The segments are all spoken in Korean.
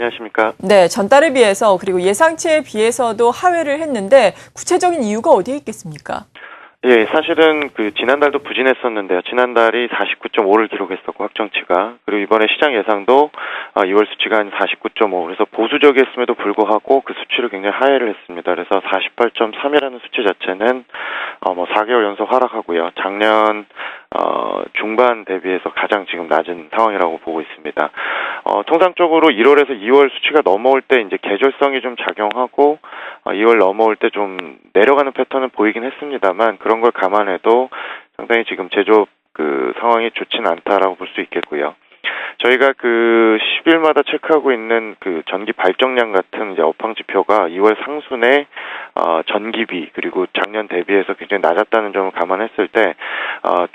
안녕하십니까. 네, 전달에 비해서 그리고 예상치에 비해서도 하회를 했는데 구체적인 이유가 어디에 있겠습니까? 예, 사실은 지난달도 부진했었는데요. 지난달이 49.5를 기록했었고 확정치가, 그리고 이번에 시장 예상도 2월 수치가 한 49.5, 그래서 보수적이었음에도 불구하고 그 수치를 굉장히 하회를 했습니다. 그래서 48.3이라는 수치 자체는 4개월 연속 하락하고요. 작년 중반 대비해서 가장 지금 낮은 상황이라고 보고 있습니다. 통상적으로 1월에서 2월 수치가 넘어올 때 이제 계절성이 좀 작용하고 2월 넘어올 때 좀 내려가는 패턴은 보이긴 했습니다만, 그런 걸 감안해도 상당히 지금 제조업 상황이 좋지는 않다라고 볼 수 있겠고요. 저희가 10일마다 체크하고 있는 전기 발정량 같은 이제 업황 지표가 2월 상순에 전기비 그리고 작년 대비해서 굉장히 낮았다는 점을 감안했을 때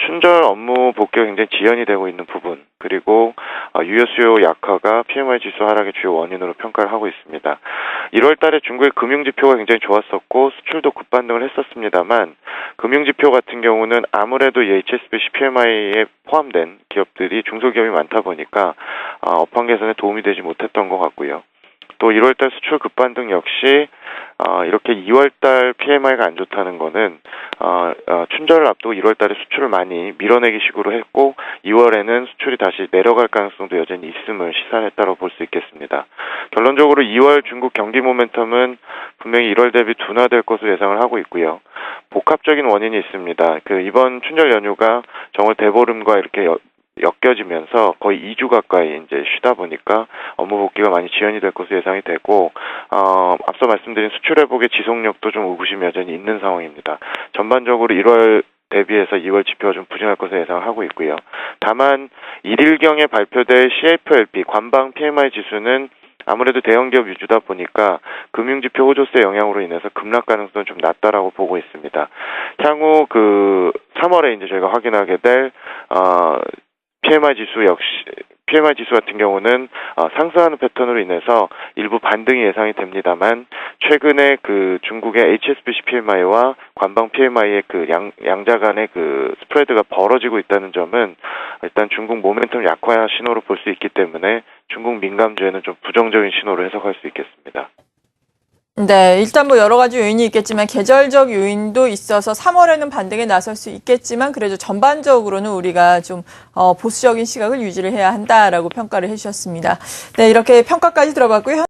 춘절 업무 복귀가 굉장히 지연이 되고 있는 부분, 그리고 유효 수요 약화가 PMI 지수 하락의 주요 원인으로 평가를 하고 있습니다. 1월 달에 중국의 금융 지표가 굉장히 좋았었고 수출도 급반등을 했었습니다만, 금융 지표 같은 경우는 아무래도 이 HSBC PMI에 포함된 기업들이 중소기업이 많다 보니까 업황 개선에 도움이 되지 못했던 것 같고요. 또 1월달 수출 급반등 역시 이렇게 2월달 PMI가 안 좋다는 거는 춘절을 앞두고 1월달에 수출을 많이 밀어내기 식으로 했고 2월에는 수출이 다시 내려갈 가능성도 여전히 있음을 시사했다고 볼 수 있겠습니다. 결론적으로 2월 중국 경기 모멘텀은 분명히 1월 대비 둔화될 것으로 예상을 하고 있고요. 복합적인 원인이 있습니다. 이번 춘절 연휴가 정월 대보름과 이렇게 엮여지면서 거의 2주 가까이 이제 쉬다 보니까 업무 복귀가 많이 지연이 될 것으로 예상이 되고, 앞서 말씀드린 수출 회복의 지속력도 좀 의구심이 여전히 있는 상황입니다. 전반적으로 1월 대비해서 2월 지표가 좀 부진할 것으로 예상을 하고 있고요. 다만 1일경에 발표될 CFLP 관방 PMI 지수는 아무래도 대형기업 위주다 보니까 금융지표 호조세 영향으로 인해서 급락 가능성은 좀 낮다라고 보고 있습니다. 향후 3월에 이제 저희가 확인하게 될 PMI 지수 같은 경우는 상승하는 패턴으로 인해서 일부 반등이 예상이 됩니다만, 최근에 중국의 HSBC PMI와 관방 PMI의 양자 간의 스프레드가 벌어지고 있다는 점은 일단 중국 모멘텀 약화 신호로 볼 수 있기 때문에 중국 민감주에는 좀 부정적인 신호로 해석할 수 있겠습니다. 네, 일단 여러 가지 요인이 있겠지만 계절적 요인도 있어서 3월에는 반등에 나설 수 있겠지만 그래도 전반적으로는 우리가 좀 보수적인 시각을 유지를 해야 한다라고 평가를 해주셨습니다. 네, 이렇게 평가까지 들어봤고요.